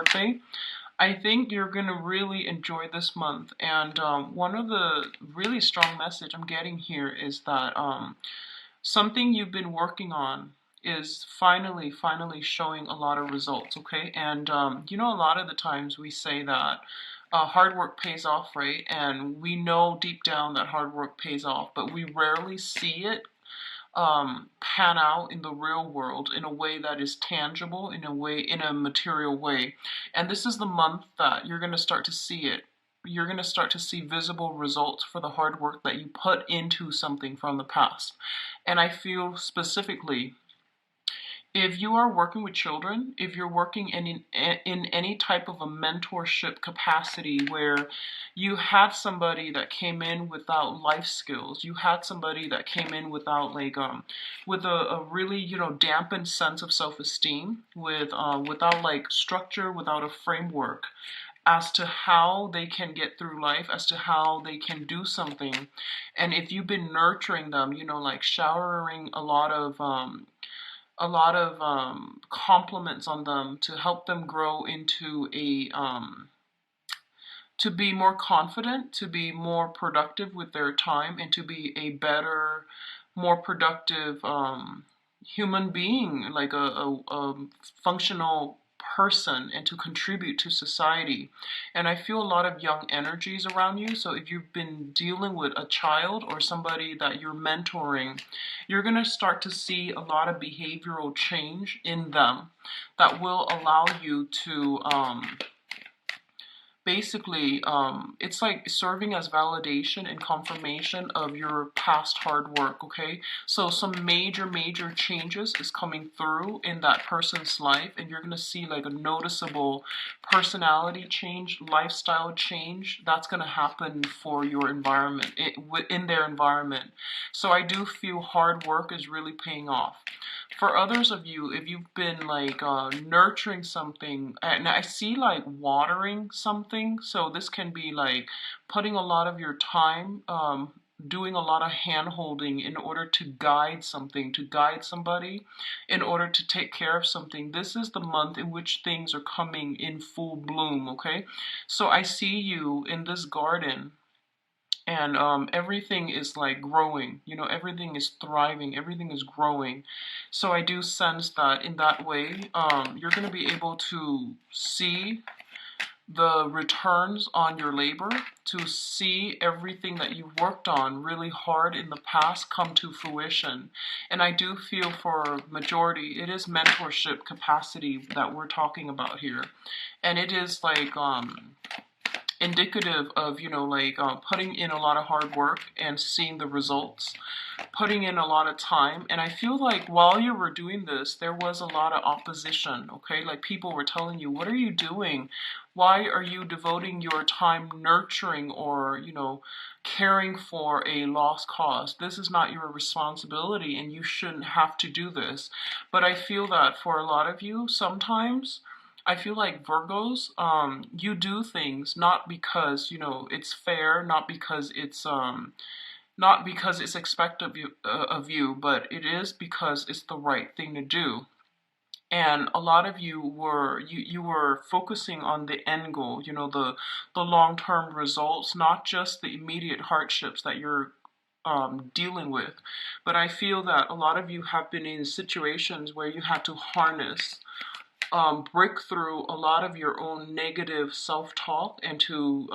birthday. I think you're going to really enjoy this month. And one of the really strong message I'm getting here is that something you've been working on is finally showing a lot of results, okay? And you know, a lot of the times we say that hard work pays off, right? And we know deep down that hard work pays off, but we rarely see it pan out in the real world in a way that is tangible, in a material way. And this is the month that you're going to start to see it. You're going to start to see visible results for the hard work that you put into something from the past. And I feel specifically, if you are working with children, if you're working in any type of a mentorship capacity where you had somebody that came in without life skills, you had somebody that came in without with a really, you know, dampened sense of self-esteem, without like structure, without a framework as to how they can get through life, as to how they can do something. And if you've been nurturing them, you know, like showering a lot of compliments on them to help them grow into to be more confident, to be more productive with their time, and to be a better, more productive human being, like a functional person, and to contribute to society. And I feel a lot of young energies around you. So if you've been dealing with a child or somebody that you're mentoring, you're going to start to see a lot of behavioral change in them that will allow you to basically, it's like serving as validation and confirmation of your past hard work, okay? So some major changes is coming through in that person's life, and you're going to see like a noticeable personality change, lifestyle change that's going to happen for your environment, in their environment. So I do feel hard work is really paying off. For others of you, if you've been like nurturing something, and I see like watering something, so this can be like putting a lot of your time, doing a lot of hand holding in order to guide something, to guide somebody, in order to take care of something. This is the month in which things are coming in full bloom, okay? So I see you in this garden, and everything is like growing, you know, everything is thriving, everything is growing. So I do sense that in that way, you're going to be able to see the returns on your labor, to see everything that you've worked on really hard in the past come to fruition. And I do feel for majority, it is mentorship capacity that we're talking about here. And it is like indicative of, you know, like putting in a lot of hard work and seeing the results, putting in a lot of time. And I feel like while you were doing this, there was a lot of opposition, okay? Like people were telling you, what are you doing? Why are you devoting your time nurturing or, you know, caring for a lost cause? This is not your responsibility and you shouldn't have to do this. But I feel that for a lot of you, sometimes I feel like Virgos, you do things not because, you know, it's fair, not because it's expected of you, but it is because it's the right thing to do. And a lot of you were you were focusing on the end goal, you know, the long-term results, not just the immediate hardships that you're dealing with. But I feel that a lot of you have been in situations where you had to harness, break through a lot of your own negative self-talk, and to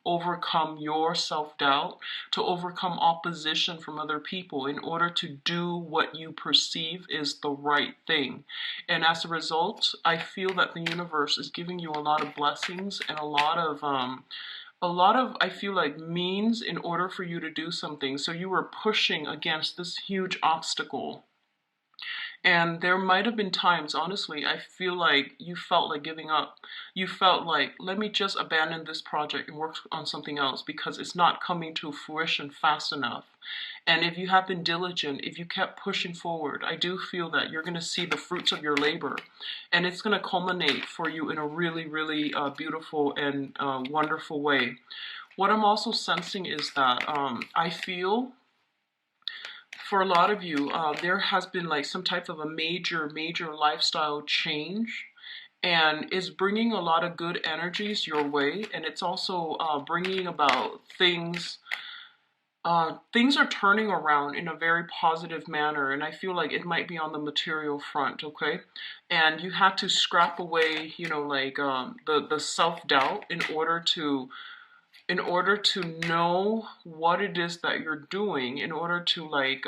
overcome your self-doubt, to overcome opposition from other people in order to do what you perceive is the right thing. And as a result, I feel that the universe is giving you a lot of blessings and a lot of, I feel like, means in order for you to do something. So you were pushing against this huge obstacle. And there might have been times, honestly, I feel like you felt like giving up. You felt like, let me just abandon this project and work on something else because it's not coming to fruition fast enough. And if you have been diligent, if you kept pushing forward, I do feel that you're going to see the fruits of your labor. And it's going to culminate for you in a really beautiful and wonderful way. What I'm also sensing is that I feel for a lot of you, there has been like some type of a major lifestyle change. and is bringing a lot of good energies your way, and it's also bringing about things. Things are turning around in a very positive manner, and I feel like it might be on the material front, okay? And you have to scrap away, like the self doubt in order to know what it is that you're doing, in order to like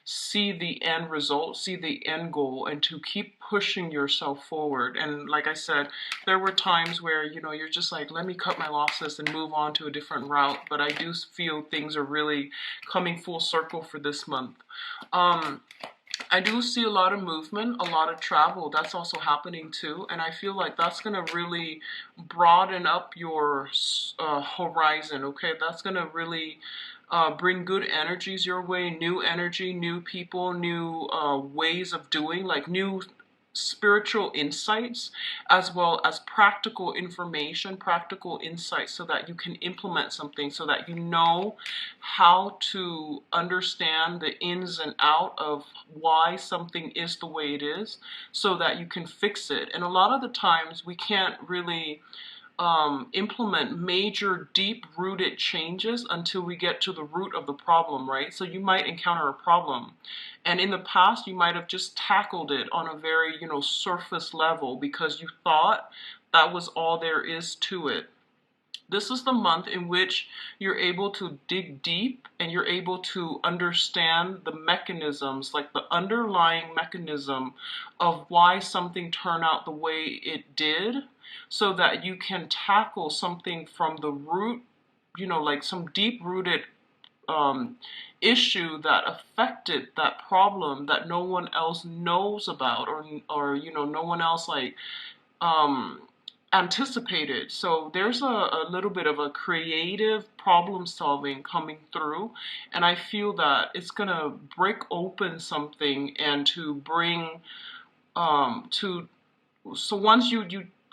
see the end result, see the end goal, and to keep pushing yourself forward. And like I said, there were times where you're just like, let me cut my losses and move on to a different route. But I do feel things are really coming full circle for this month. um I do see a lot of movement, a lot of travel. That's also happening too. And I feel like that's going to really broaden up your horizon, okay? That's going to really bring good energies your way, new energy, new people, new ways of doing, like new spiritual insights, as well as practical information, practical insights, so that you can implement something, so that you know how to understand the ins and out of why something is the way it is, so that you can fix it. And a lot of the times we can't really implement major deep rooted changes until we get to the root of the problem, right? So you might encounter a problem, and in the past you might have just tackled it on a very surface level because you thought that was all there is to it. This is the month in which you're able to dig deep and you're able to understand the mechanisms, like the underlying mechanism of why something turned out the way it did, so that you can tackle something from the root, like some deep rooted um, issue that affected that problem that no one else knows about, or no one else like um, anticipated. So there's a little bit of a creative problem solving coming through, and I feel that it's gonna break open something and to bring to so once you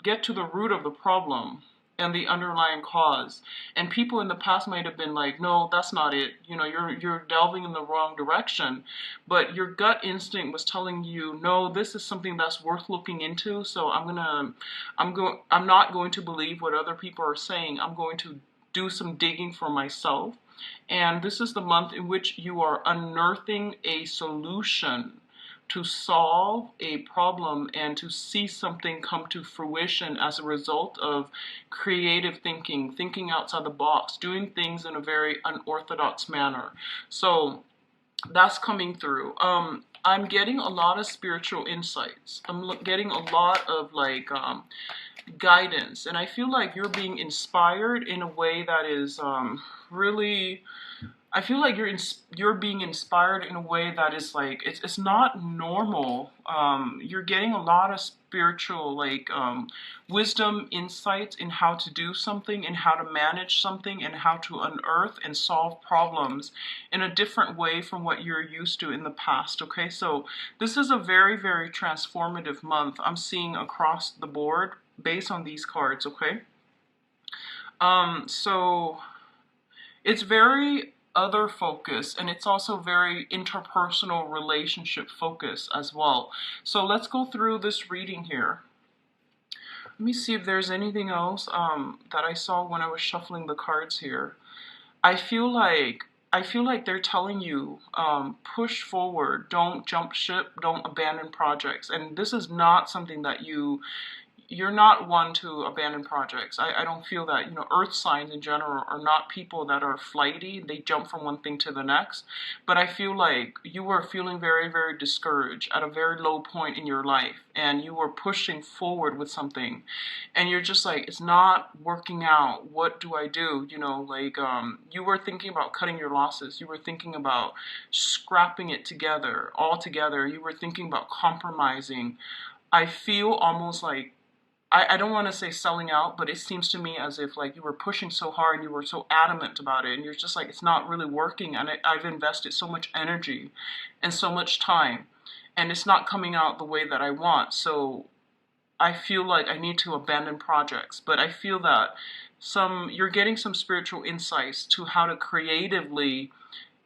get to the root of the problem and the underlying cause, and people in the past might have been like, no, that's not it, you're delving in the wrong direction, but your gut instinct was telling you, no, this is something that's worth looking into. So I'm not going to believe what other people are saying. I'm going to do some digging for myself. And this is the month in which you are unearthing a solution to solve a problem and to see something come to fruition as a result of creative thinking, thinking outside the box, doing things in a very unorthodox manner. So that's coming through. I'm getting a lot of spiritual insights. I'm getting a lot of like guidance, and I feel like you're being inspired in a way that is really. I feel like you're being inspired in a way that is like it's not normal. You're getting a lot of spiritual like wisdom, insights in how to do something, and how to manage something, and how to unearth and solve problems in a different way from what you're used to in the past. Okay, so this is a very, very transformative month I'm seeing across the board based on these cards. Okay, so it's very other focus, and it's also very interpersonal relationship focus as well. So let's go through this reading here. Let me see if there's anything else that I saw when I was shuffling the cards here. I feel like they're telling you, push forward, don't jump ship, don't abandon projects. And this is not something that you're not one to abandon projects. I don't feel that. Earth signs in general are not people that are flighty. They jump from one thing to the next. But I feel like you were feeling very, very discouraged at a very low point in your life, and you were pushing forward with something, and you're just like, it's not working out. What do I do? You were thinking about cutting your losses. You were thinking about scrapping it together, all together. You were thinking about compromising. I feel almost like, I don't want to say selling out, but it seems to me as if like you were pushing so hard and you were so adamant about it, and you're just like, it's not really working, and I've invested so much energy and so much time, and it's not coming out the way that I want. So I feel like I need to abandon projects. But I feel that you're getting some spiritual insights to how to creatively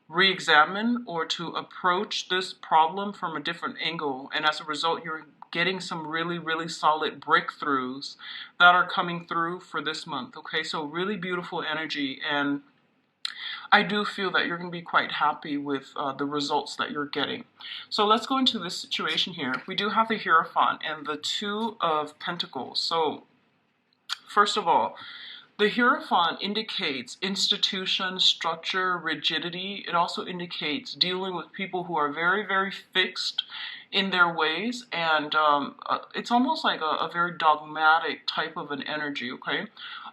re-examine or to approach this problem from a different angle, and as a result you're getting some really, really solid breakthroughs that are coming through for this month. Okay, so really beautiful energy, and I do feel that you're going to be quite happy with the results that you're getting. So let's go into this situation here. We do have the Hierophant and the Two of Pentacles. So first of all, the Hierophant indicates institution, structure, rigidity. It also indicates dealing with people who are very, very fixed in their ways, and it's almost like a very dogmatic type of an energy, okay?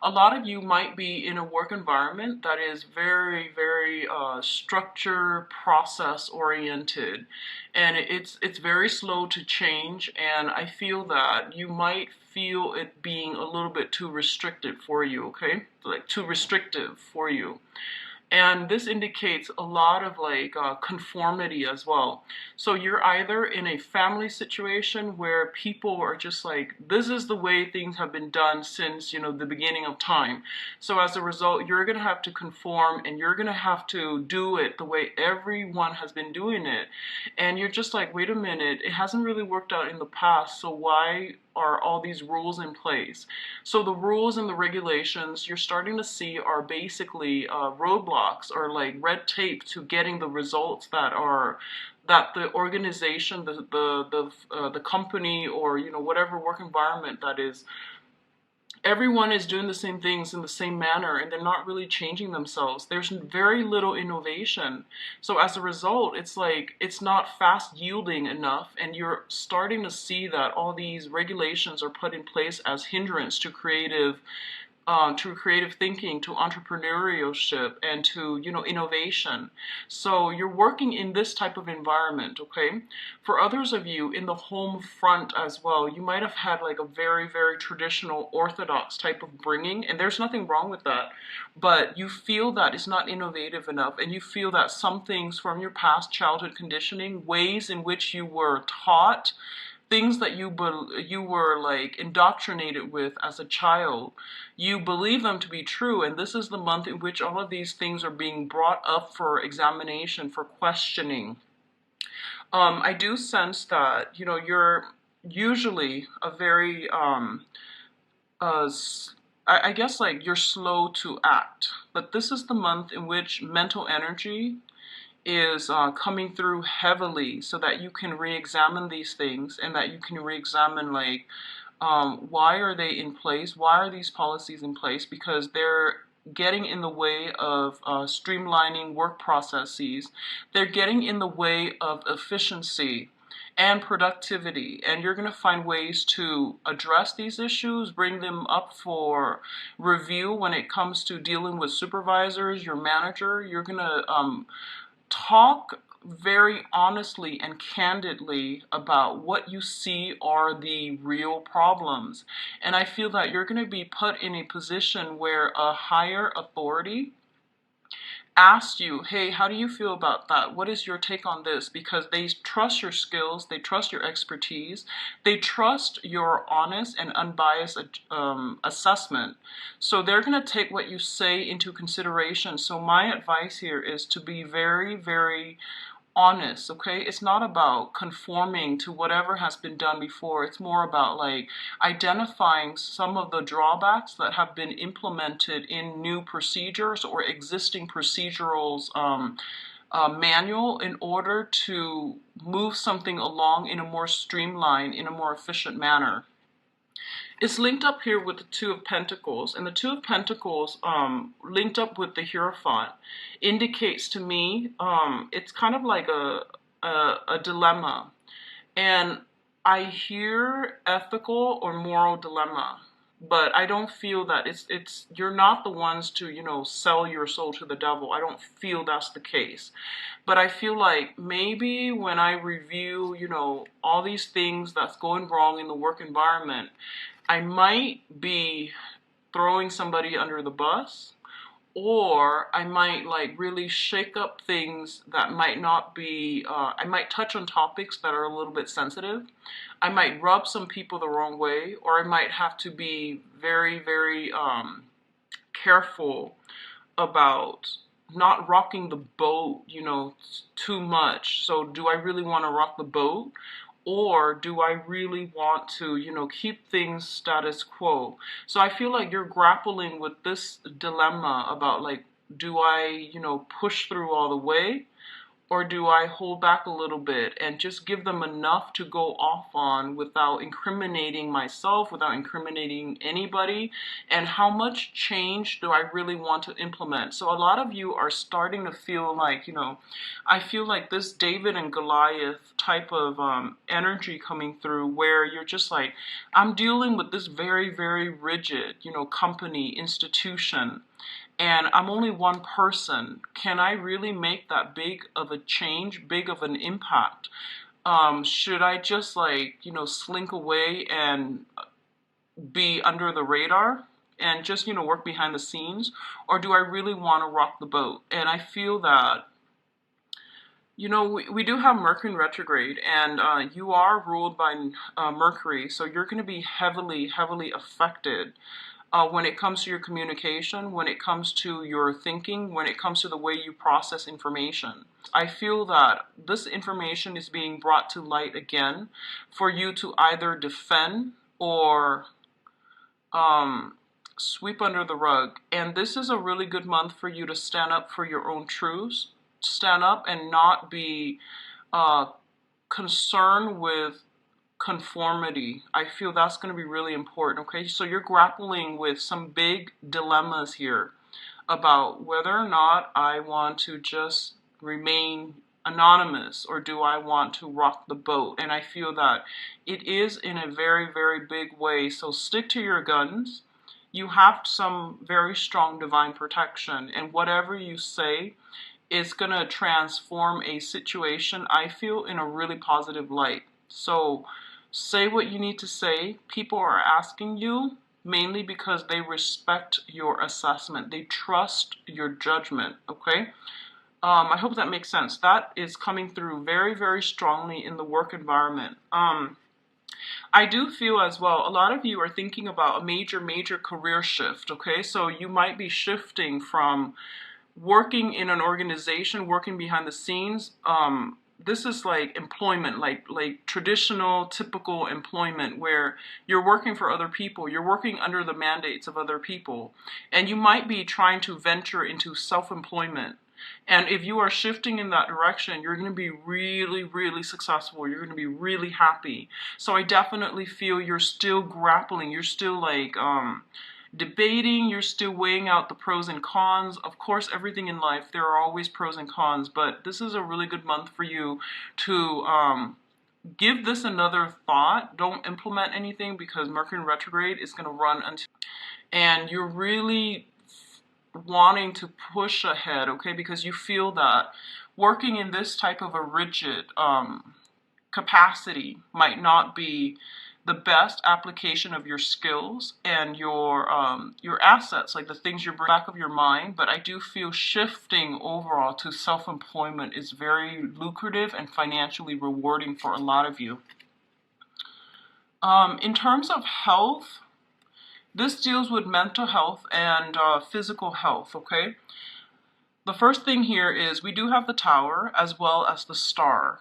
A lot of you might be in a work environment that is very, very structure, process oriented, and it's very slow to change, and I feel that you might feel it being a little bit too restricted for you, okay? Like too restrictive for you. And this indicates a lot of like conformity as well. So you're either in a family situation where people are just like, this is the way things have been done since, you know, the beginning of time. So as a result, you're going to have to conform, and you're going to have to do it the way everyone has been doing it. And you're just like, wait a minute, it hasn't really worked out in the past, so why are all these rules in place? So the rules and the regulations you're starting to see are basically roadblocks, or like red tape to getting the results that the organization, the company, or you know, whatever work environment that is, everyone is doing the same things in the same manner, and they're not really changing themselves. There's very little innovation. So as a result, it's like it's not fast yielding enough, and you're starting to see that all these regulations are put in place as hindrance to creative thinking, to entrepreneurship, and to, you know, innovation. So you're working in this type of environment, okay? For others of you in the home front as well, you might have had like a very, very traditional orthodox type of bringing, and there's nothing wrong with that, but you feel that it's not innovative enough, and you feel that some things from your past childhood conditioning, ways in which you were taught, things that you were like indoctrinated with as a child, you believe them to be true, and this is the month in which all of these things are being brought up for examination, for questioning. I do sense that, you know, you're usually a very I guess like you're slow to act, but this is the month in which mental energy is coming through heavily, so that you can re-examine these things, and that you can re-examine like why are they in place, why are these policies in place, because they're getting in the way of streamlining work processes, they're getting in the way of efficiency and productivity, and you're going to find ways to address these issues, bring them up for review when it comes to dealing with supervisors, your manager. You're going to talk very honestly and candidly about what you see are the real problems. And I feel that you're going to be put in a position where a higher authority asked you, hey, how do you feel about that? What is your take on this? Because they trust your skills, they trust your expertise, they trust your honest and unbiased assessment. So they're going to take what you say into consideration. So my advice here is to be very, very honest, okay? It's not about conforming to whatever has been done before. It's more about like identifying some of the drawbacks that have been implemented in new procedures or existing procedurals manual, in order to move something along in a more streamlined, in a more efficient manner. It's linked up here with the Two of Pentacles, and the Two of Pentacles linked up with the Hierophant indicates to me it's kind of like a dilemma, and I hear ethical or moral dilemma, but I don't feel that it's you're not the ones to, you know, sell your soul to the devil. I don't feel that's the case. But I feel like maybe when I review, you know, all these things that's going wrong in the work environment, I might be throwing somebody under the bus, or I might like really shake up things that might not be, I might touch on topics that are a little bit sensitive. I might rub some people the wrong way, or I might have to be very, very careful about not rocking the boat, you know, too much. So do I really want to rock the boat? or do I really want to, keep things status quo? So I feel like you're grappling with this dilemma about like, do I, push through all the way? Or do I hold back a little bit and just give them enough to go off on without incriminating myself, without incriminating anybody? And how much change do I really want to implement? So a lot of you are starting to feel like, I feel like this David and Goliath type of energy coming through where you're just like, I'm dealing with this very, very rigid, company, institution, and I'm only one person. Can I really make that big of a change, big of an impact? Should I just like, slink away and be under the radar and just, work behind the scenes? Or do I really want to rock the boat? And I feel that, we do have Mercury in retrograde, and you are ruled by Mercury, so you're going to be heavily, heavily affected when it comes to your communication, when it comes to your thinking, when it comes to the way you process information. I feel that this information is being brought to light again for you to either defend or sweep under the rug. And this is a really good month for you to stand up for your own truths, stand up and not be concerned with conformity. I feel that's going to be really important, okay? So you're grappling with some big dilemmas here about whether or not I want to just remain anonymous or do I want to rock the boat. And I feel that it is in a very, very big way. So stick to your guns. You have some very strong divine protection, and whatever you say is going to transform a situation, I feel, in a really positive light. So say what you need to say. People are asking you mainly because they respect your assessment. They trust your judgment, okay? I hope that makes sense. That is coming through very, very strongly in the work environment. I do feel as well, a lot of you are thinking about a major, major career shift, okay? So you might be shifting from working in an organization, working behind the scenes. This is like employment, like traditional, typical employment where you're working for other people. You're working under the mandates of other people. And you might be trying to venture into self-employment. And if you are shifting in that direction, you're going to be really, really successful. You're going to be really happy. So I definitely feel you're still grappling. You're still like debating. You're still weighing out the pros and cons. Of course, everything in life, there are always pros and cons. But this is a really good month for you to give this another thought. Don't implement anything because Mercury in retrograde is going to run until, and you're really wanting to push ahead, okay, because you feel that working in this type of a rigid capacity might not be the best application of your skills and your assets, like the things you're back of your mind. But I do feel shifting overall to self-employment is very lucrative and financially rewarding for a lot of you. In terms of health, this deals with mental health and physical health, okay? The first thing here is we do have the Tower as well as the Star.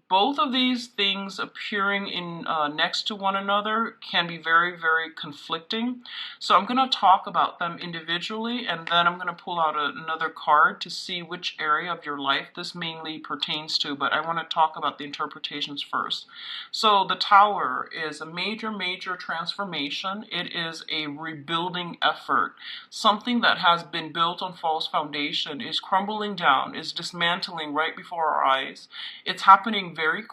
Both of these things appearing in next to one another can be very, very conflicting. So I'm going to talk about them individually, and then I'm going to pull out another card to see which area of your life this mainly pertains to, but I want to talk about the interpretations first. So the Tower is a major, major transformation. It is a rebuilding effort. Something that has been built on false foundation is crumbling down, is dismantling right before our eyes. It's happening very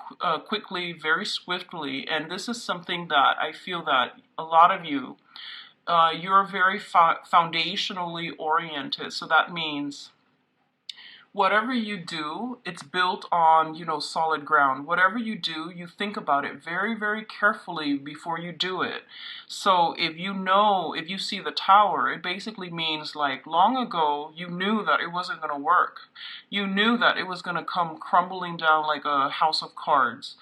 quickly, very swiftly, and this is something that I feel that a lot of you, you're very foundationally oriented. So that means whatever you do, it's built on, solid ground. Whatever you do, you think about it very, very carefully before you do it. So if you see the Tower, it basically means like long ago, you knew that it wasn't going to work. You knew that it was going to come crumbling down like a house of cards.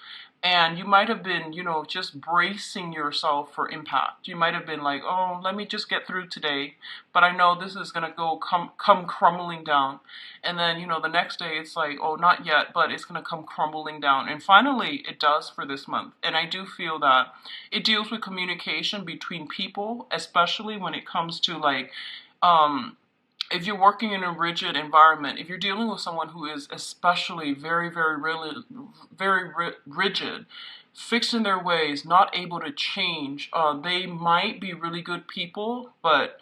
And you might have been, just bracing yourself for impact. You might have been like, oh, let me just get through today, but I know this is gonna come crumbling down. And then, the next day it's like, oh, not yet, but it's gonna come crumbling down. And finally, it does for this month. And I do feel that it deals with communication between people, especially when it comes to like, if you're working in a rigid environment, if you're dealing with someone who is especially very, very, really, very rigid, fixed in their ways, not able to change, they might be really good people, but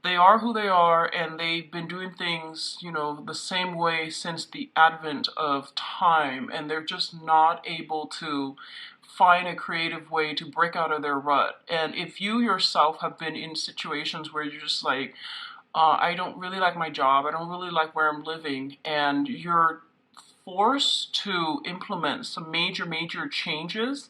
they are who they are, and they've been doing things, the same way since the advent of time, and they're just not able to find a creative way to break out of their rut. And if you yourself have been in situations where you're just like, I don't really like my job, I don't really like where I'm living, and you're forced to implement some major, major changes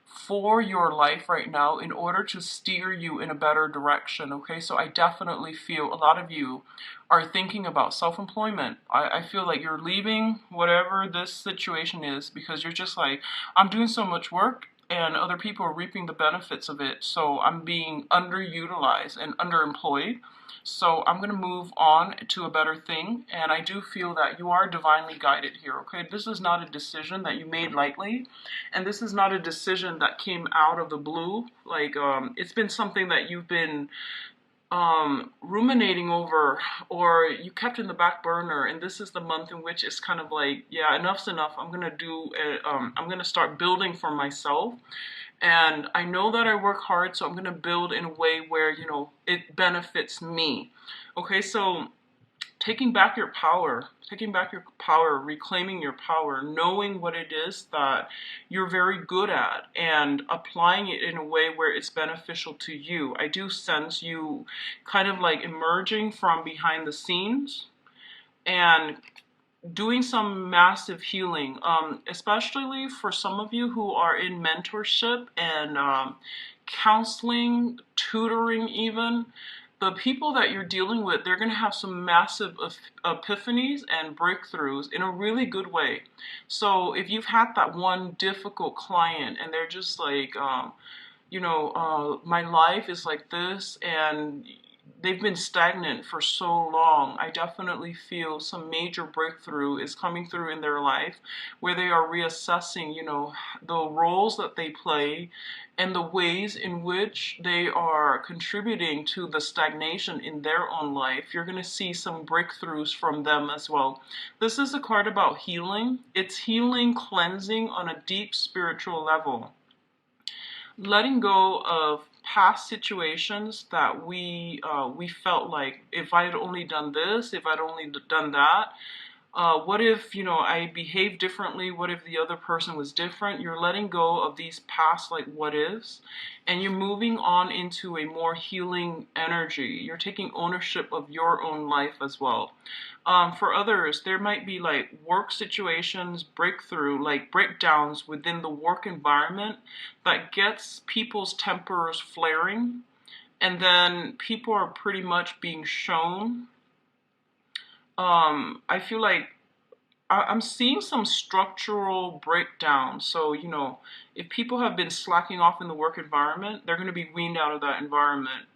for your life right now in order to steer you in a better direction. Okay, so I definitely feel a lot of you are thinking about self-employment. I feel like you're leaving whatever this situation is because you're just like, I'm doing so much work and other people are reaping the benefits of it, so I'm being underutilized and underemployed. So I'm going to move on to a better thing, and I do feel that you are divinely guided here, okay? This is not a decision that you made lightly, and this is not a decision that came out of the blue. Like, it's been something that you've been ruminating over, or you kept in the back burner, and this is the month in which it's kind of like, yeah, enough's enough. I'm gonna start building for myself, and I know that I work hard, so I'm gonna build in a way where it benefits me. Okay, so taking back your power, reclaiming your power, knowing what it is that you're very good at and applying it in a way where it's beneficial to you. I do sense you kind of like emerging from behind the scenes and doing some massive healing, especially for some of you who are in mentorship and counseling, tutoring even. The people that you're dealing with, they're going to have some massive epiphanies and breakthroughs in a really good way. So if you've had that one difficult client and they're just like, my life is like this, and they've been stagnant for so long, I definitely feel some major breakthrough is coming through in their life where they are reassessing, the roles that they play and the ways in which they are contributing to the stagnation in their own life. You're going to see some breakthroughs from them as well. This is a card about healing. It's healing, cleansing on a deep spiritual level. Letting go of past situations that we felt like, if I had only done this, if I'd only done that, what if, I behaved differently? What if the other person was different? You're letting go of these past, like, what ifs, and you're moving on into a more healing energy. You're taking ownership of your own life as well. For others, there might be like work situations, breakdowns within the work environment that gets people's tempers flaring, and then people are pretty much being shown. I feel like I'm seeing some structural breakdown. So, if people have been slacking off in the work environment, they're going to be weaned out of that environment.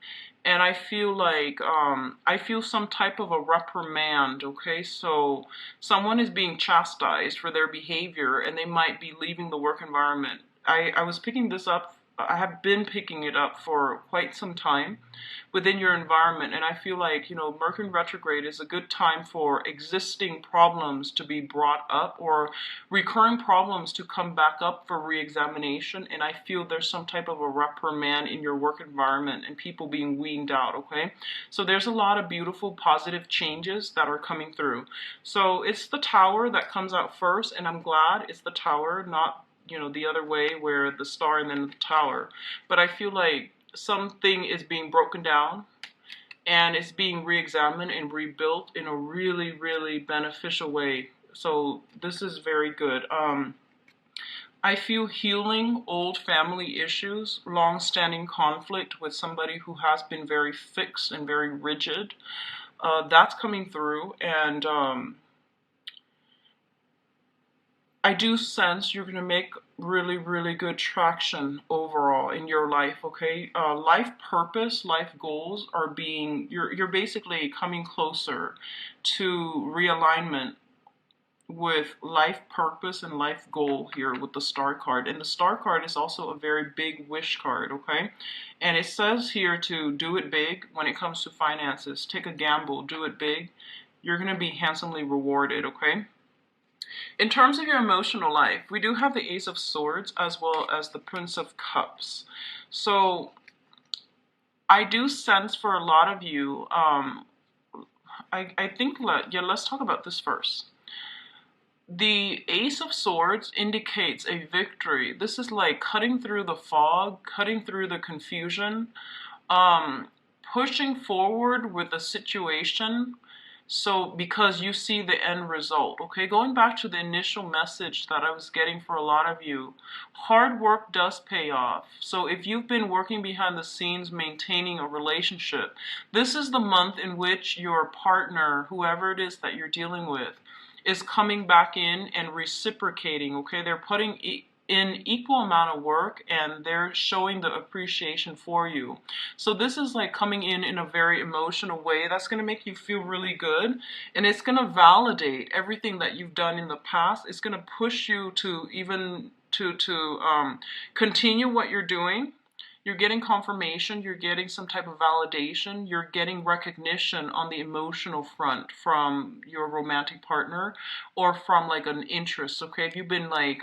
And I feel like, I feel some type of a reprimand, okay? So someone is being chastised for their behavior and they might be leaving the work environment. I was picking this up, I have been picking it up for quite some time within your environment, and I feel like, Mercury retrograde is a good time for existing problems to be brought up or recurring problems to come back up for re-examination, and I feel there's some type of a reprimand in your work environment and people being weaned out, okay? So there's a lot of beautiful positive changes that are coming through. So it's the Tower that comes out first, and I'm glad it's the Tower, not the other way where the Star and then the Tower. But I feel like something is being broken down and it's being re-examined and rebuilt in a really, really beneficial way. So this is very good. I feel healing old family issues, long-standing conflict with somebody who has been very fixed and very rigid. That's coming through, and I do sense you're going to make really good traction overall in your life. Okay, life purpose, life goals are being, you're basically coming closer to realignment with life purpose and life goal here with the star card. And the star card is also a very big wish card. Okay, and it says here to do it big when it comes to finances. Take a gamble, do it big. You're going to be handsomely rewarded. Okay, in terms of your emotional life, we do have the Ace of Swords as well as the Prince of Cups. So I do sense for a lot of you, I think, let's talk about this first. The Ace of Swords indicates a victory. This is like cutting through the fog, cutting through the confusion, pushing forward with a situation. So because you see the end result. Okay, going back to the initial message that I was getting for a lot of you, hard work does pay off. So if you've been working behind the scenes maintaining a relationship, this is the month in which your partner, whoever it is that you're dealing with, is coming back in and reciprocating. Okay, they're putting in equal amount of work and they're showing the appreciation for you. So this is like coming in a very emotional way that's going to make you feel really good, and it's going to validate everything that you've done in the past. It's going to push you to even to continue what you're doing. You're getting confirmation, you're getting some type of validation, you're getting recognition on the emotional front from your romantic partner or from like an interest. Okay, if you've been like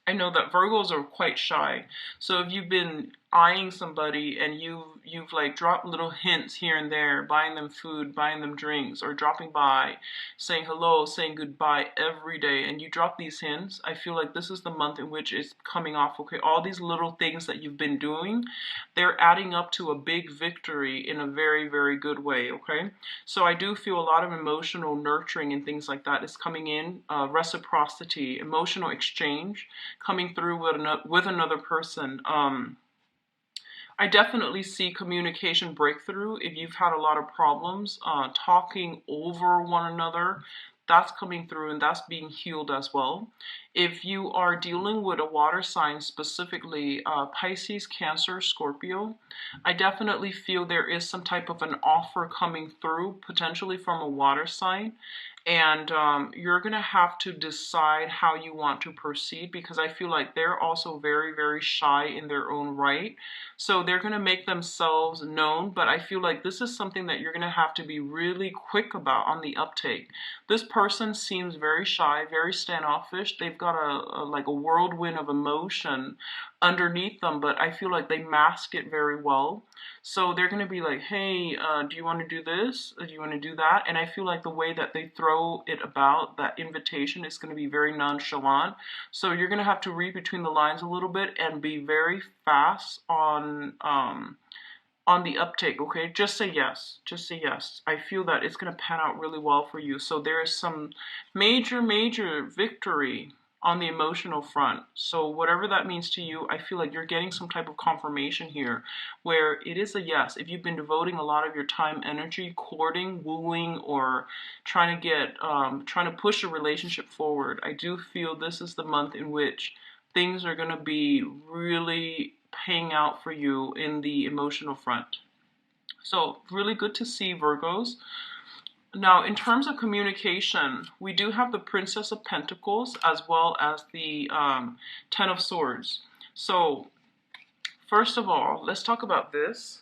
I know that Virgos are quite shy. So if you've been eyeing somebody and you've like dropped little hints here and there, buying them food, buying them drinks, or dropping by, saying hello, saying goodbye every day, and you drop these hints, I feel like this is the month in which it's coming off. Okay, all these little things that you've been doing, they're adding up to a big victory in a very good way. Okay, so I do feel a lot of emotional nurturing and things like that is coming in, reciprocity, emotional exchange coming through with another person. I definitely see communication breakthrough. If you've had a lot of problems talking over one another, that's coming through and that's being healed as well. If you are dealing with a water sign, specifically Pisces, Cancer, Scorpio, I definitely feel there is some type of an offer coming through, potentially from a water sign. And you're going to have to decide how you want to proceed, because I feel like they're also very shy in their own right. So they're going to make themselves known, but I feel like this is something that you're going to have to be really quick about on the uptake. This person seems very shy, very standoffish. They've got like a whirlwind of emotion underneath them, but I feel like they mask it very well. So they're going to be like, hey, do you want to do this? Do you want to do that? And I feel like the way that they throw it about, that invitation, is going to be very nonchalant. So you're going to have to read between the lines a little bit and be very fast on the uptake. Okay, just say yes. Just say yes. I feel that it's going to pan out really well for you. So there is some major victory on the emotional front. So whatever that means to you, I feel like you're getting some type of confirmation here where it is a yes. If you've been devoting a lot of your time, energy, courting, wooing, or trying to push a relationship forward, I do feel this is the month in which things are going to be really paying out for you in the emotional front. So really good to see, Virgos. Now, in terms of communication, we do have the Princess of Pentacles as well as the Ten of Swords. So, first of all, let's talk about this.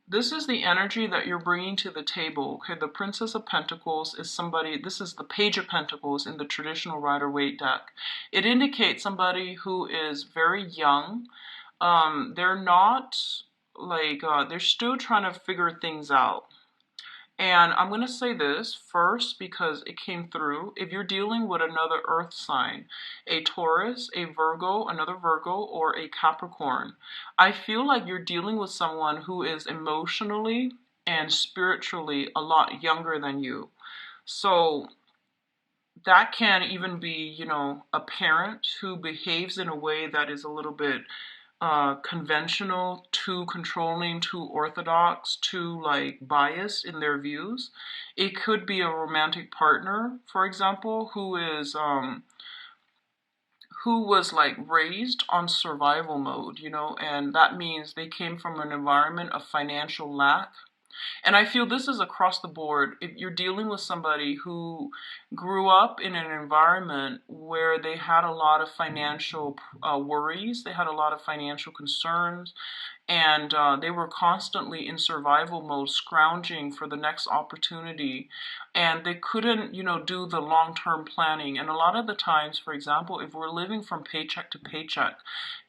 This is the energy that you're bringing to the table. Okay, the Princess of Pentacles is somebody, this is the Page of Pentacles in the traditional Rider-Waite deck. It indicates somebody who is very young. They're not like, they're still trying to figure things out. And I'm going to say this first because it came through. If you're dealing with another earth sign, a Taurus, a Virgo, another Virgo, or a Capricorn, I feel like you're dealing with someone who is emotionally and spiritually a lot younger than you. So that can even be, you know, a parent who behaves in a way that is a little bit conventional, too controlling, too orthodox, too like biased in their views. It could be a romantic partner, for example, who was like raised on survival mode, and that means they came from an environment of financial lack. And I feel this is across the board. If you're dealing with somebody who grew up in an environment where they had a lot of financial worries, they had a lot of financial concerns, and they were constantly in survival mode, scrounging for the next opportunity, and they couldn't, do the long-term planning. And a lot of the times, for example, if we're living from paycheck to paycheck,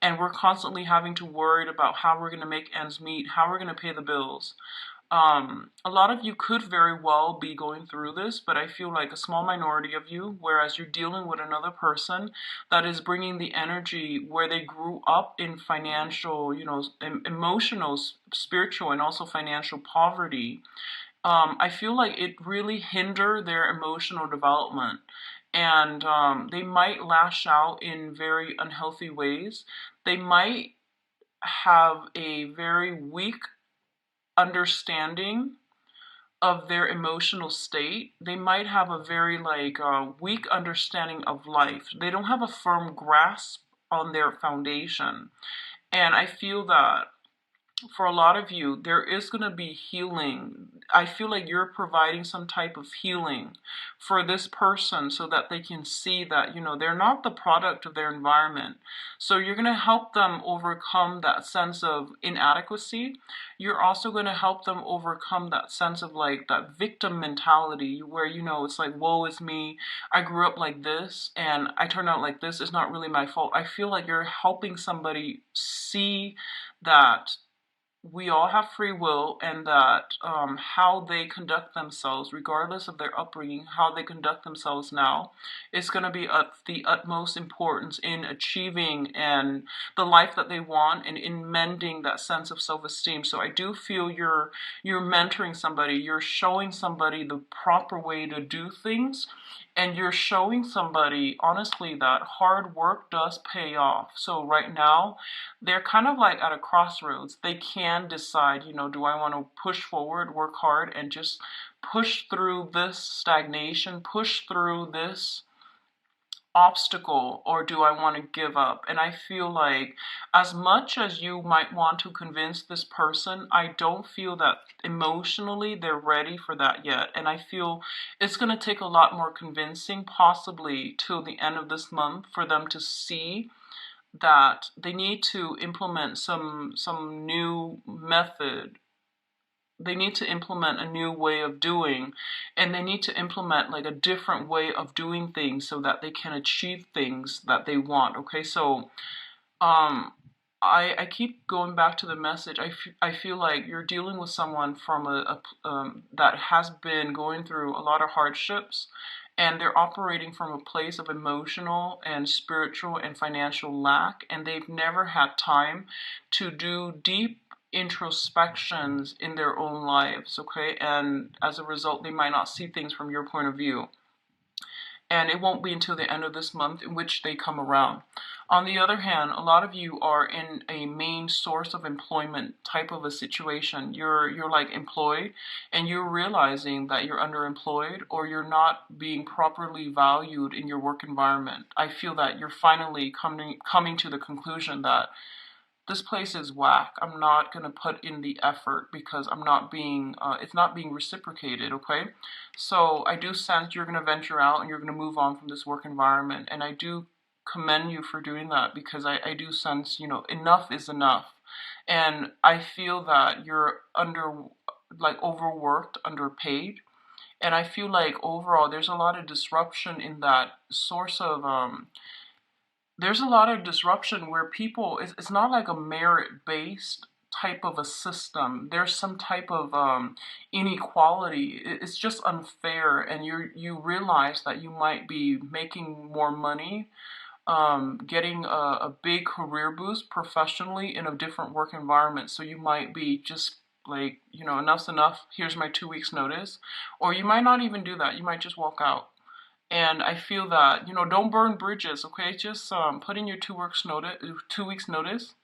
and we're constantly having to worry about how we're going to make ends meet, how we're going to pay the bills, a lot of you could very well be going through this, but I feel like a small minority of you, whereas you're dealing with another person that is bringing the energy where they grew up in financial, emotional, spiritual, and also financial poverty. I feel like it really hindered their emotional development. And they might lash out in very unhealthy ways. They might have a very weak understanding of their emotional state. They might have a very weak understanding of life. They don't have a firm grasp on their foundation. And I feel that for a lot of you, there is going to be healing. I feel like you're providing some type of healing for this person so that they can see that, they're not the product of their environment. So you're going to help them overcome that sense of inadequacy. You're also going to help them overcome that sense of that victim mentality where, it's like, woe is me. I grew up like this and I turned out like this. It's not really my fault. I feel like you're helping somebody see that we all have free will, and that how they conduct themselves, regardless of their upbringing, how they conduct themselves now, is going to be of the utmost importance in achieving and the life that they want, and in mending that sense of self-esteem. So I do feel you're mentoring somebody, you're showing somebody the proper way to do things, and you're showing somebody, honestly, that hard work does pay off. So right now, they're kind of like at a crossroads. They can decide, do I want to push forward, work hard, and just push through this stagnation, push through this obstacle, or do I want to give up? And I feel like as much as you might want to convince this person, I don't feel that emotionally they're ready for that yet. And I feel it's going to take a lot more convincing, possibly till the end of this month, for them to see that they need to implement some new method. They need to implement a new way of doing, and they need to implement a different way of doing things so that they can achieve things that they want. Okay, so I keep going back to the message. I feel like you're dealing with someone from that has been going through a lot of hardships, and they're operating from a place of emotional and spiritual and financial lack, and they've never had time to do deep introspections in their own lives, okay? And as a result, they might not see things from your point of view. And it won't be until the end of this month in which they come around. On the other hand, a lot of you are in a main source of employment type of a situation. You're like employed, and you're realizing that you're underemployed, or you're not being properly valued in your work environment. I feel that you're finally coming to the conclusion that this place is whack. I'm not going to put in the effort because I'm not being, it's not being reciprocated, okay? So I do sense you're going to venture out and you're going to move on from this work environment. And I do commend you for doing that, because I do sense, enough is enough. And I feel that you're overworked, underpaid. And I feel like overall there's a lot of disruption in that source of, there's a lot of disruption where people, it's not like a merit-based type of a system. There's some type of inequality. It's just unfair, and you realize that you might be making more money, getting a big career boost professionally in a different work environment. So you might be just enough's enough. Here's my 2 weeks notice. Or you might not even do that. You might just walk out. And I feel that, don't burn bridges, okay? Just put in your 2 weeks notice.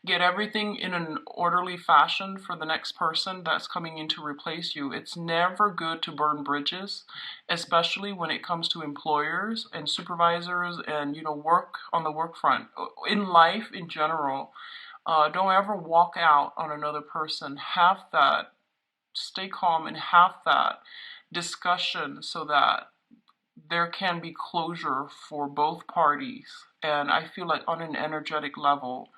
get everything in an orderly fashion for the next person that's coming in to replace you. It's never good to burn bridges, especially when it comes to employers and supervisors and, work on the work front. In life in general, don't ever walk out on another person. Have that, stay calm and have that discussion so that there can be closure for both parties. And I feel like on an energetic level,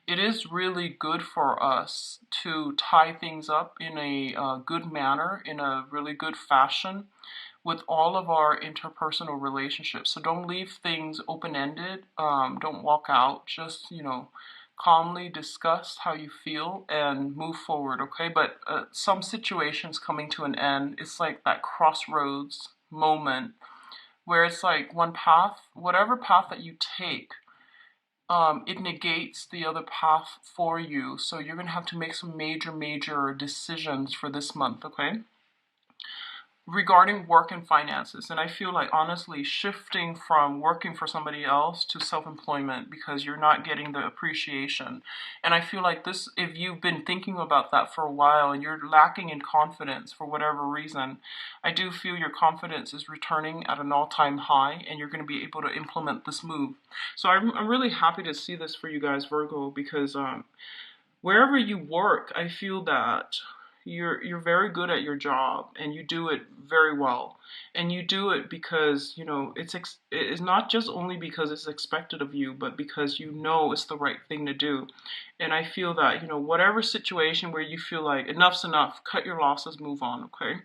it is really good for us to tie things up in a good manner, in a really good fashion with all of our interpersonal relationships. So don't leave things open-ended. Don't walk out. Just, calmly discuss how you feel and move forward, okay? But some situations coming to an end, it's like that crossroads moment where it's like one path, whatever path that you take, it negates the other path for you. So you're going to have to make some major decisions for this month, okay? Regarding work and finances. And I feel like honestly shifting from working for somebody else to self-employment because you're not getting the appreciation. And I feel like this, if you've been thinking about that for a while and you're lacking in confidence for whatever reason, I do feel your confidence is returning at an all-time high and you're going to be able to implement this move. So I'm really happy to see this for you guys, Virgo, because wherever you work, I feel that you're very good at your job and you do it very well, and you do it because it's not just only because it's expected of you, but because it's the right thing to do. And I feel that whatever situation where you feel like enough's enough, cut your losses, move on, okay?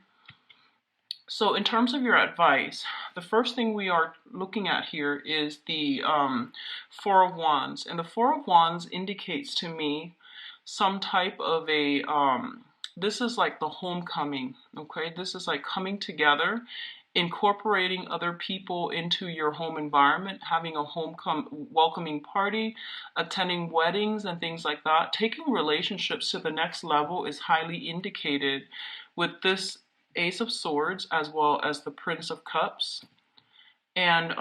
So in terms of your advice, the first thing we are looking at here is the Four of Wands, and the Four of Wands indicates to me some type of a this is like the homecoming, okay? This is like coming together, incorporating other people into your home environment, having a welcoming party, attending weddings and things like that. Taking relationships to the next level is highly indicated with this Ace of Swords as well as the Prince of Cups and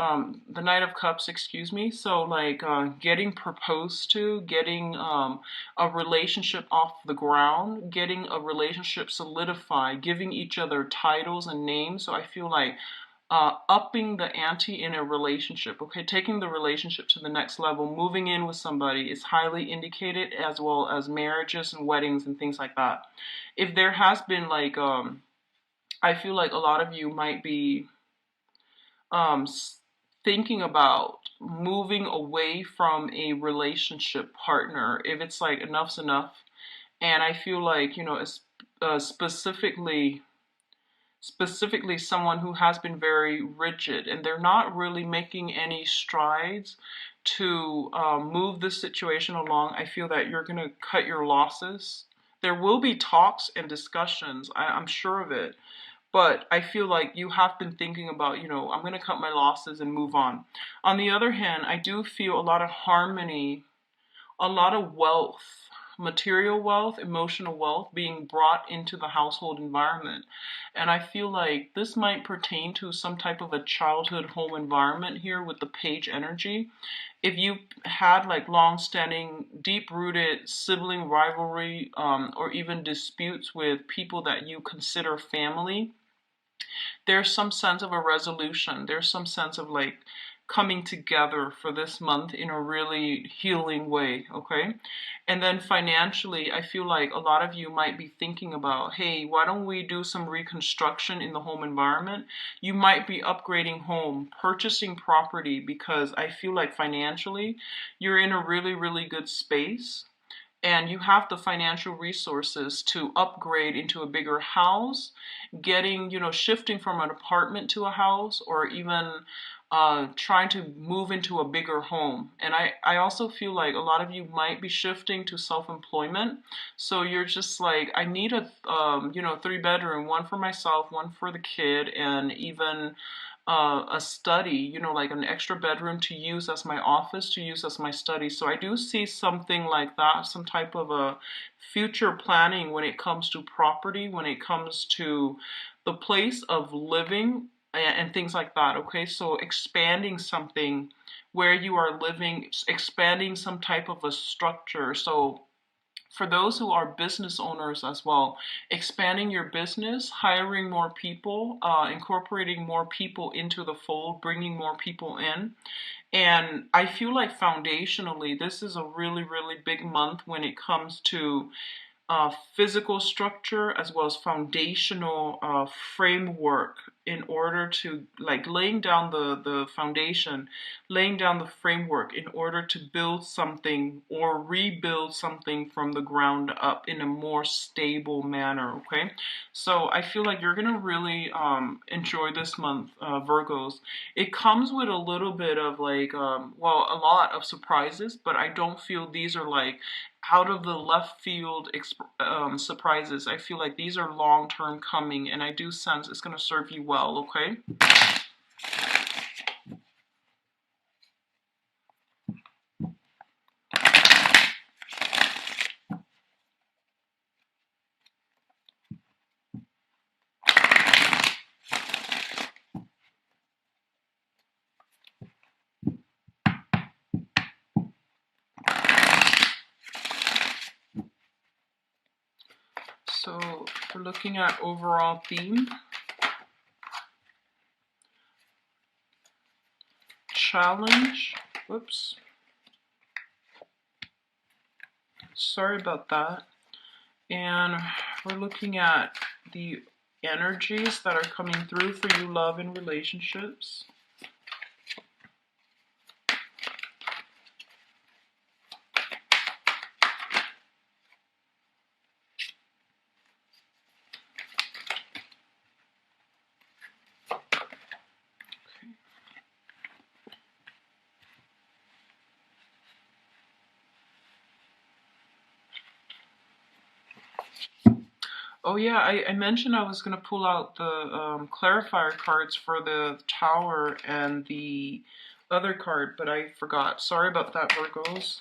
the Knight of Cups, excuse me. So like getting proposed to, getting a relationship off the ground, getting a relationship solidified, giving each other titles and names. So I feel like upping the ante in a relationship, okay? Taking the relationship to the next level, moving in with somebody is highly indicated, as well as marriages and weddings and things like that. If there has been like, I feel like a lot of you might be thinking about moving away from a relationship partner, if it's like enough's enough. And I feel like specifically someone who has been very rigid and they're not really making any strides to move this situation along. I feel that you're going to cut your losses. There will be talks and discussions, I'm sure of it. But I feel like you have been thinking about, I'm going to cut my losses and move on. On the other hand, I do feel a lot of harmony, a lot of wealth, material wealth, emotional wealth being brought into the household environment. And I feel like this might pertain to some type of a childhood home environment here with the Page energy. If you had like long-standing, deep-rooted sibling rivalry or even disputes with people that you consider family, there's some sense of a resolution. There's some sense of like coming together for this month in a really healing way, okay? And then financially, I feel like a lot of you might be thinking about, hey, why don't we do some reconstruction in the home environment? You might be upgrading home, purchasing property, because I feel like financially, you're in a really good space. And you have the financial resources to upgrade into a bigger house, shifting from an apartment to a house, or even trying to move into a bigger home. And I also feel like a lot of you might be shifting to self-employment. So you're just like, I need a 3-bedroom, one for myself, one for the kid, and even a study, like an extra bedroom to use as my office, to use as my study. So I do see something like that, some type of a future planning when it comes to property, when it comes to the place of living and things like that, okay? So expanding something where you are living, expanding some type of a structure. So for those who are business owners as well, expanding your business, hiring more people, incorporating more people into the fold, bringing more people in. And I feel like foundationally, this is a really, really big month when it comes to physical structure as well as foundational framework, in order to like laying down the foundation, laying down the framework in order to build something or rebuild something from the ground up in a more stable manner. Okay, so I feel like you're gonna really enjoy this month, Virgos. It comes with a little bit of like well, a lot of surprises, but I don't feel these are like out of the left field surprises. I feel like these are long term coming, and I do sense it's going to serve you well, okay? So we're looking at overall theme. Challenge. Whoops. Sorry about that. And we're looking at the energies that are coming through for you, love and relationships. Oh yeah, I mentioned I was going to pull out the clarifier cards for the Tower and the other card, but I forgot. Sorry about that, Virgos.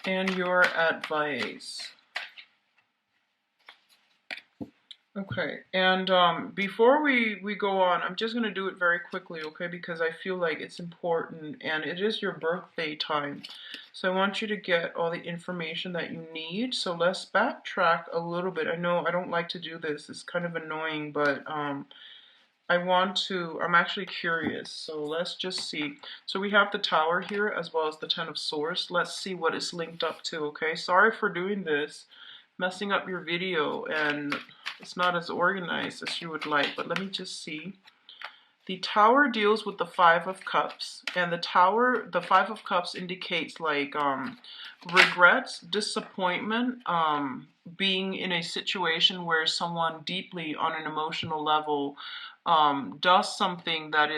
And your advice. Okay, and before we go on, I'm just going to do it very quickly, okay, because I feel like it's important, and it is your birthday time. So I want you to get all the information that you need. So let's backtrack a little bit. I know I don't like to do this. It's kind of annoying, but I'm actually curious. So let's just see. So we have the Tower here as well as the Ten of Swords. Let's see what it's linked up to, okay? Sorry for doing this, messing up your video, and it's not as organized as you would like, but let me just see. The Tower deals with the Five of Cups, and the Five of Cups indicates like regrets, disappointment, being in a situation where someone deeply on an emotional level does something that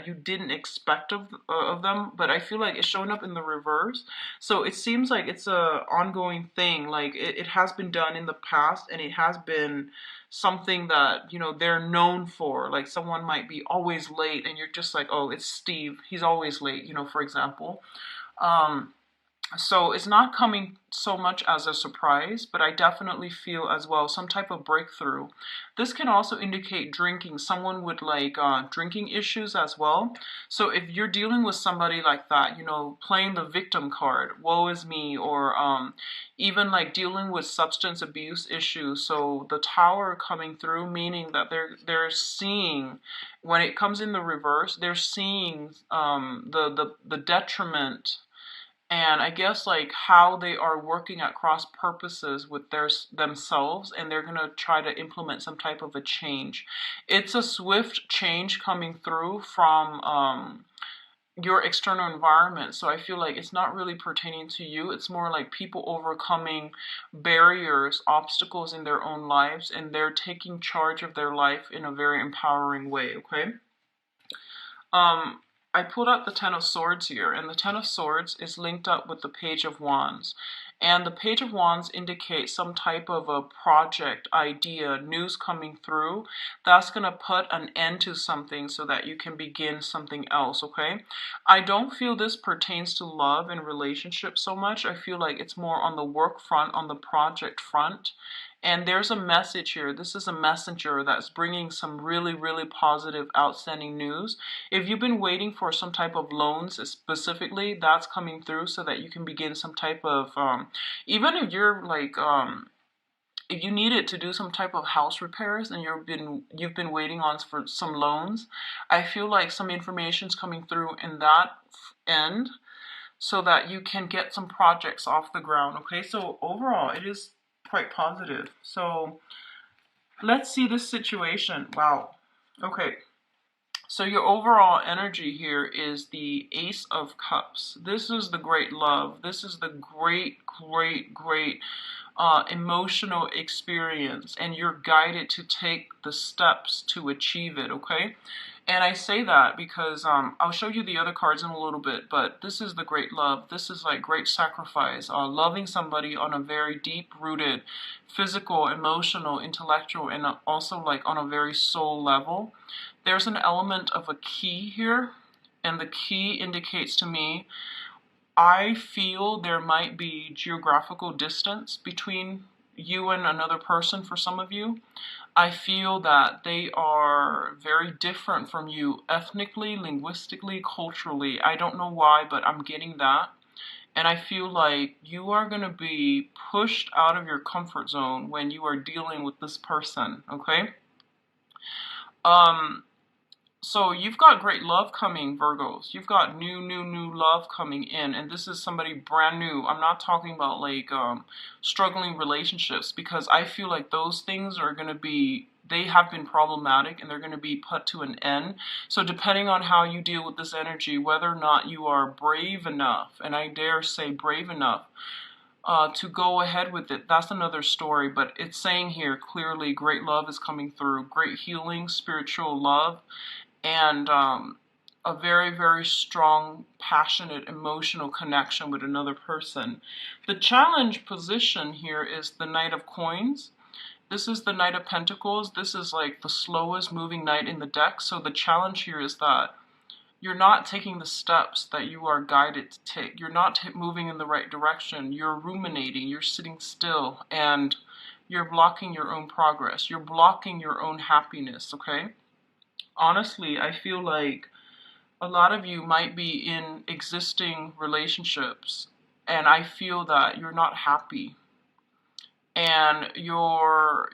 you didn't expect of them, but I feel like it's showing up in the reverse. So it seems like it's a ongoing thing. Like it has been done in the past, and it has been something that they're known for. Like someone might be always late, and you're just like, oh, it's Steve. He's always late. For example. So it's not coming so much as a surprise, but I definitely feel as well some type of breakthrough. This can also indicate drinking, someone with like drinking issues as well. So if you're dealing with somebody like that, playing the victim card, woe is me, or even like dealing with substance abuse issues. So the Tower coming through, meaning that they're seeing, when it comes in the reverse, they're seeing the detriment, and I guess like how they are working at cross purposes with themselves, and they're gonna try to implement some type of a change. It's a swift change coming through from your external environment, so I feel like it's not really pertaining to you. It's more like people overcoming barriers, obstacles in their own lives, and they're taking charge of their life in a very empowering way. Okay. I pulled out the Ten of Swords here, and the Ten of Swords is linked up with the Page of Wands. And the Page of Wands indicates some type of a project, idea, news coming through that's going to put an end to something so that you can begin something else, okay? I don't feel this pertains to love and relationships so much. I feel like it's more on the work front, on the project front. And there's a message here. This is a messenger that's bringing some really, really positive, outstanding news. If you've been waiting for some type of loans specifically, that's coming through so that you can begin some type of, even if you're like, if you needed to do some type of house repairs and you've been waiting on for some loans, I feel like some information's coming through in that end so that you can get some projects off the ground. Okay, so overall it is quite positive. So let's see this situation. Wow. Okay, so your overall energy here is the Ace of Cups. This is the great love. This is the great emotional experience, and you're guided to take the steps to achieve it, okay? And I say that because I'll show you the other cards in a little bit, but this is the great love. This is like great sacrifice, loving somebody on a very deep-rooted physical, emotional, intellectual, and also like on a very soul level. There's an element of a key here, and the key indicates to me, I feel there might be geographical distance between you and another person for some of you. I feel that they are very different from you ethnically, linguistically, culturally. I don't know why, but I'm getting that. And I feel like you are going to be pushed out of your comfort zone when you are dealing with this person, okay? So you've got great love coming, Virgos. You've got new love coming in, and this is somebody brand new. I'm not talking about like struggling relationships, because I feel like those things are going to be, they have been problematic and they're going to be put to an end. So depending on how you deal with this energy, whether or not you are brave enough, and I dare say brave enough, to go ahead with it, that's another story. But it's saying here clearly great love is coming through, great healing, spiritual love, and a very strong, passionate, emotional connection with another person. The challenge position here is the Knight of Coins. This is the Knight of Pentacles. This is like the slowest moving knight in the deck. So the challenge here is that you're not taking the steps that you are guided to take. You're not moving in the right direction. You're ruminating. You're sitting still, and you're blocking your own progress. You're blocking your own happiness, okay? Honestly, I feel like a lot of you might be in existing relationships, and I feel that you're not happy, and you're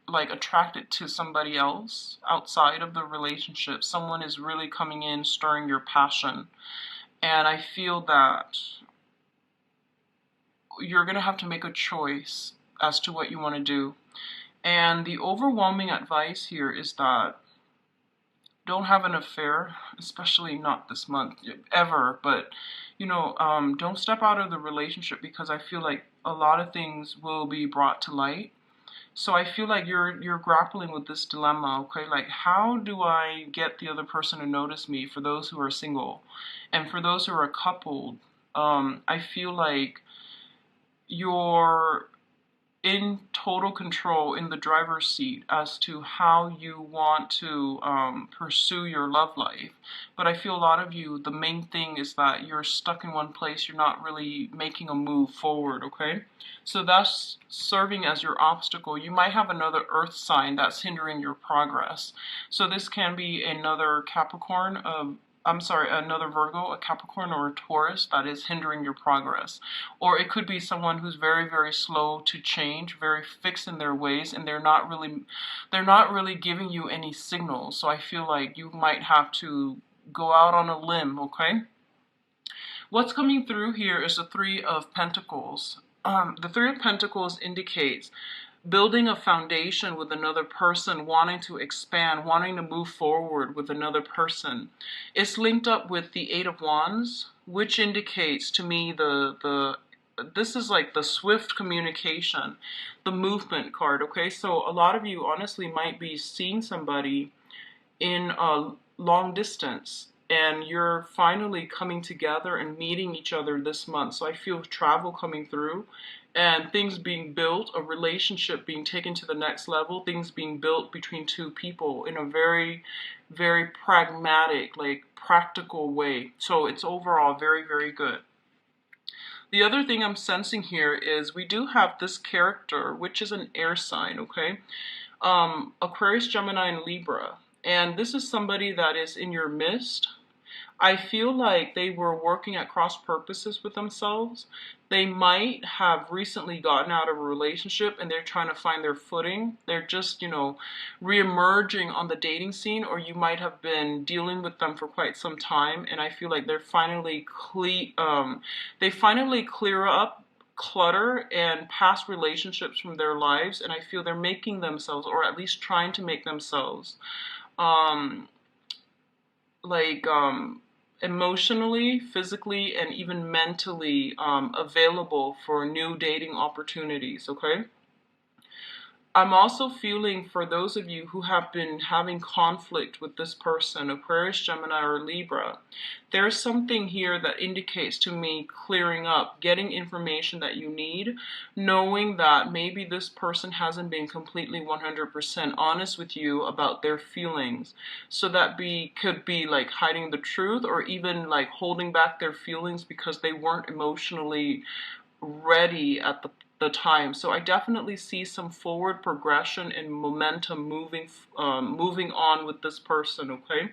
like attracted to somebody else outside of the relationship. Someone is really coming in, stirring your passion, and I feel that you're going to have to make a choice as to what you want to do. And the overwhelming advice here is that don't have an affair, especially not this month, ever. But, you know, don't step out of the relationship, because I feel like a lot of things will be brought to light. So I feel like you're grappling with this dilemma, okay? Like, how do I get the other person to notice me, for those who are single? And for those who are coupled, I feel like you're in total control, in the driver's seat, as to how you want to pursue your love life. But I feel a lot of you, the main thing is that you're stuck in one place. You're not really making a move forward, okay? So that's serving as your obstacle. You might have another earth sign that's hindering your progress. So this can be another Capricorn, another Virgo, a Capricorn, or a Taurus that is hindering your progress. Or it could be someone who's very slow to change, very fixed in their ways, and they're not really giving you any signals. So I feel like you might have to go out on a limb, okay? What's coming through here is the Three of Pentacles. The Three of Pentacles indicates building a foundation with another person, wanting to expand, wanting to move forward with another person. It's linked up with the Eight of Wands, which indicates to me this is like the swift communication, the movement card, okay? So a lot of you honestly might be seeing somebody in a long distance, and you're finally coming together and meeting each other this month. So I feel travel coming through, and things being built, a relationship being taken to the next level, things being built between two people in a very pragmatic, like practical way. So it's overall very good. The other thing I'm sensing here is we do have this character, which is an air sign, okay? Aquarius, Gemini, and Libra. And this is somebody that is in your midst. I feel like they were working at cross purposes with themselves. They might have recently gotten out of a relationship and they're trying to find their footing. They're just, re-emerging on the dating scene, or you might have been dealing with them for quite some time. And I feel like they finally clear up clutter and past relationships from their lives. And I feel they're making themselves, or at least trying to make themselves, um, like emotionally, physically, and even mentally available for new dating opportunities, okay? I'm also feeling for those of you who have been having conflict with this person, Aquarius, Gemini, or Libra, there's something here that indicates to me clearing up, getting information that you need, knowing that maybe this person hasn't been completely 100% honest with you about their feelings. So that could be like hiding the truth, or even like holding back their feelings because they weren't emotionally ready at the time. So I definitely see some forward progression and momentum moving on with this person, okay?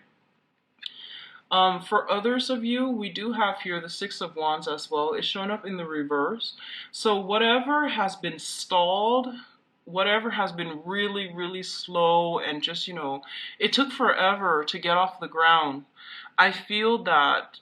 For others of you, we do have here the Six of Wands as well. It's shown up in the reverse. So whatever has been stalled, whatever has been really, really slow, and just, it took forever to get off the ground. I feel that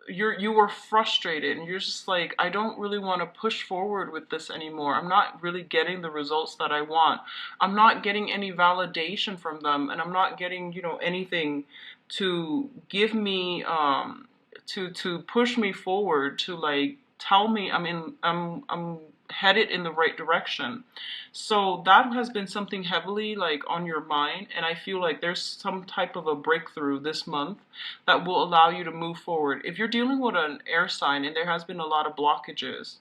you were frustrated and you're just like, I don't really want to push forward with this anymore. I'm not really getting the results that I want. I'm not getting any validation from them, and I'm not getting, anything to give me to push me forward, to like tell me I'm headed in the right direction. So that has been something heavily like on your mind, and I feel like there's some type of a breakthrough this month that will allow you to move forward. If you're dealing with an air sign and there has been a lot of blockages,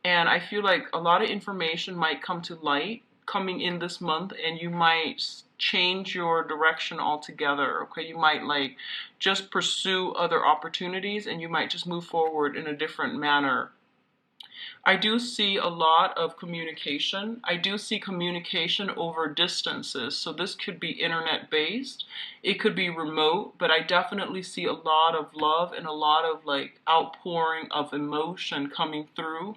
and I feel like a lot of information might come to light coming in this month, and you might change your direction altogether, okay? You might like just pursue other opportunities, and you might just move forward in a different manner. I do see a lot of communication. I do see communication over distances. So this could be internet based. It could be remote, but I definitely see a lot of love and a lot of like outpouring of emotion coming through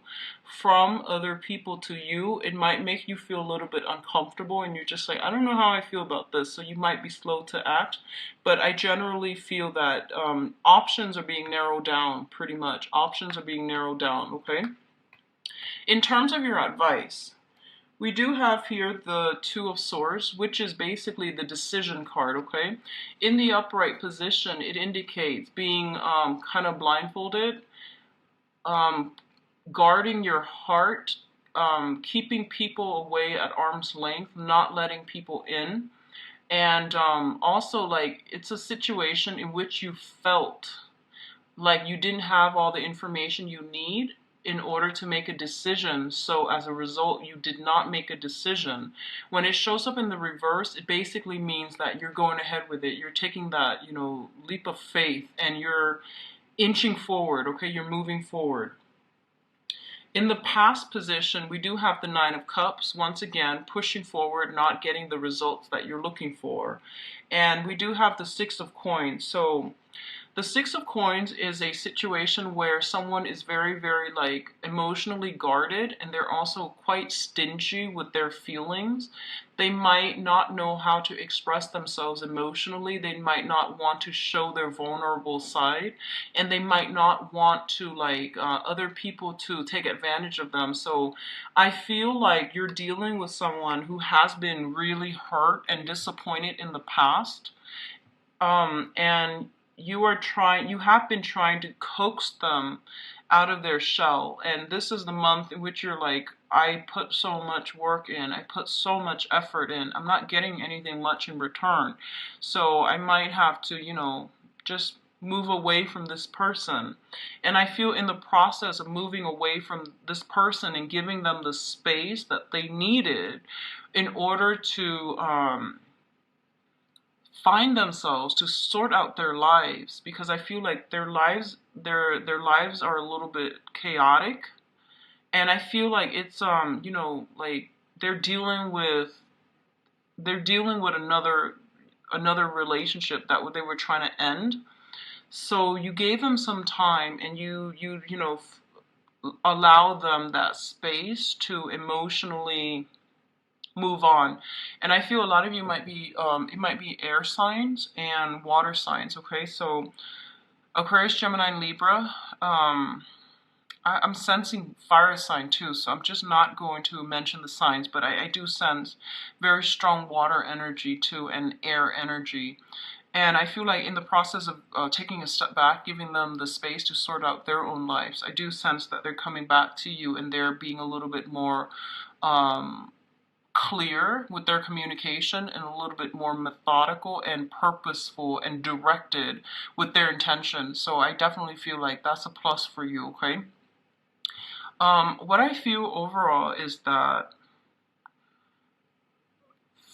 from other people to you. It might make you feel a little bit uncomfortable and you're just like, I don't know how I feel about this. So you might be slow to act, but I generally feel that options are being narrowed down pretty much. Options are being narrowed down, okay? In terms of your advice, we do have here the Two of Swords, which is basically the decision card, okay? In the upright position, it indicates being kind of blindfolded, guarding your heart, keeping people away at arm's length, not letting people in. And also, like, it's a situation in which you felt like you didn't have all the information you need in order to make a decision. So as a result, you did not make a decision. When it shows up in the reverse, it basically means that you're going ahead with it. You're taking that, leap of faith, and you're inching forward, okay? You're moving forward. In the past position, we do have the Nine of Cups, once again, pushing forward, not getting the results that you're looking for. And we do have the Six of Coins. So the Six of Coins is a situation where someone is very, very like emotionally guarded, and they're also quite stingy with their feelings. They might not know how to express themselves emotionally. They might not want to show their vulnerable side, and they might not want to like other people to take advantage of them. So I feel like you're dealing with someone who has been really hurt and disappointed in the past, and you have been trying to coax them out of their shell. And this is the month in which you're like, I put so much work in, I put so much effort in, I'm not getting anything much in return. So I might have to, just move away from this person. And I feel in the process of moving away from this person and giving them the space that they needed in order to find themselves, to sort out their lives, because I feel like their lives, their lives are a little bit chaotic, and I feel like it's like they're dealing with another relationship that they were trying to end. So you gave them some time, and allow them that space to emotionally move on. And I feel a lot of you might be it might be air signs and water signs. Okay, so Aquarius, Gemini, and Libra. I'm sensing fire sign too, so I'm just not going to mention the signs, but I do sense very strong water energy too and air energy. And I feel like in the process of taking a step back, giving them the space to sort out their own lives, I do sense that they're coming back to you and they're being a little bit more clear with their communication and a little bit more methodical and purposeful and directed with their intention. So I definitely feel like that's a plus for you, okay? What I feel overall is that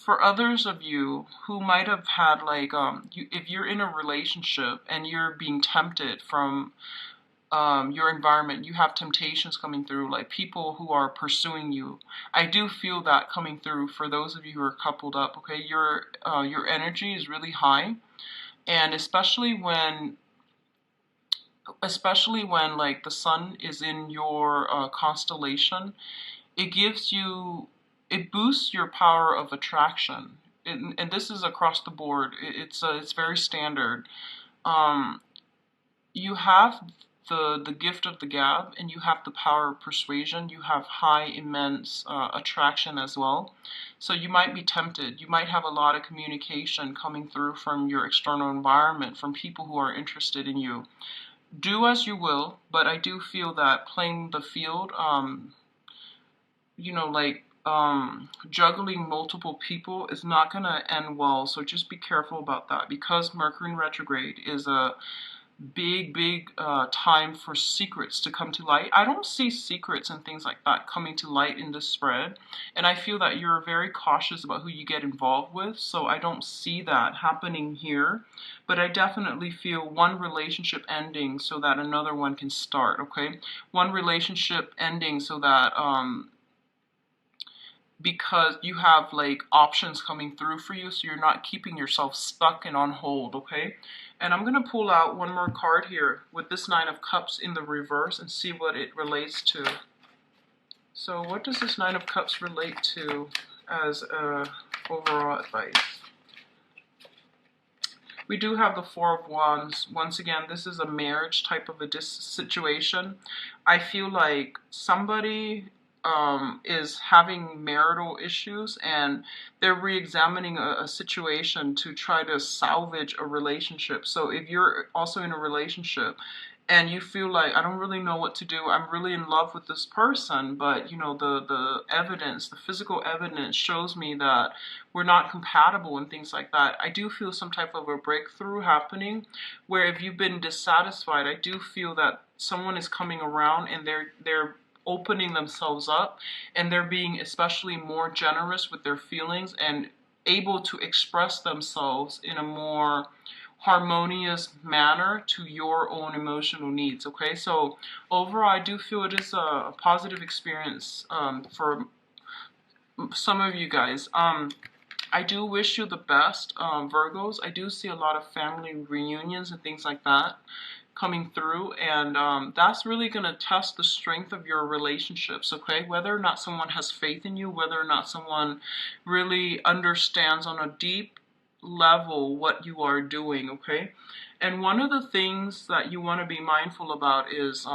for others of you who might have had like, if you're in a relationship and you're being tempted from your environment, you have temptations coming through, like people who are pursuing you. I do feel that coming through for those of you who are coupled up, okay? Your energy is really high, and especially when like the sun is in your constellation, it boosts your power of attraction. And this is across the board. It's very standard. Um, you have the gift of the gab, and you have the power of persuasion. You have high, immense attraction as well. So you might be tempted. You might have a lot of communication coming through from your external environment, from people who are interested in you. Do as you will, but I do feel that playing the field, like juggling multiple people is not going to end well. So just be careful about that, because Mercury in retrograde is a big time for secrets to come to light. I don't see secrets and things like that coming to light in this spread, and I feel that you're very cautious about who you get involved with, so I don't see that happening here. But I definitely feel one relationship ending so that another one can start, okay? One relationship ending so that because you have like options coming through for you, so you're not keeping yourself stuck and on hold, okay? And I'm going to pull out one more card here with this Nine of Cups in the reverse and see what it relates to. So what does this Nine of Cups relate to as overall advice? We do have the Four of Wands. Once again, this is a marriage type of a situation. I feel like somebody is having marital issues, and they're re-examining a situation to try to salvage a relationship. So if you're also in a relationship and you feel like, I don't really know what to do, I'm really in love with this person, but the evidence, the physical evidence shows me that we're not compatible and things like that, I do feel some type of a breakthrough happening, where if you've been dissatisfied, I do feel that someone is coming around and they're opening themselves up, and they're being especially more generous with their feelings and able to express themselves in a more harmonious manner to your own emotional needs, okay? So overall, I do feel it is a positive experience for some of you guys. I do wish you the best, Virgos. I do see a lot of family reunions and things like that coming through, and that's really going to test the strength of your relationships, okay? Whether or not someone has faith in you, whether or not someone really understands on a deep level what you are doing, okay? And one of the things that you want to be mindful about is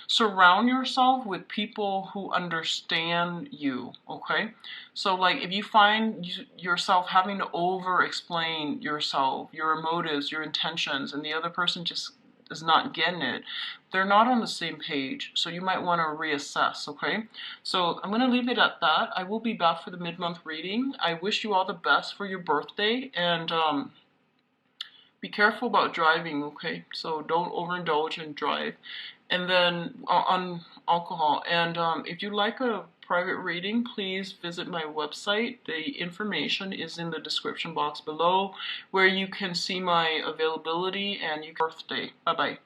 surround yourself with people who understand you, okay? So like if you find yourself having to over explain yourself, your motives, your intentions, and the other person just is not getting it, they're not on the same page, so you might want to reassess, okay? So I'm going to leave it at that. I will be back for the mid-month reading. I wish you all the best for your birthday, and be careful about driving, okay? So don't overindulge and drive. And then on alcohol. And if you like a private reading, please visit my website. The information is in the description box below, where you can see my availability and your birthday. Bye-bye.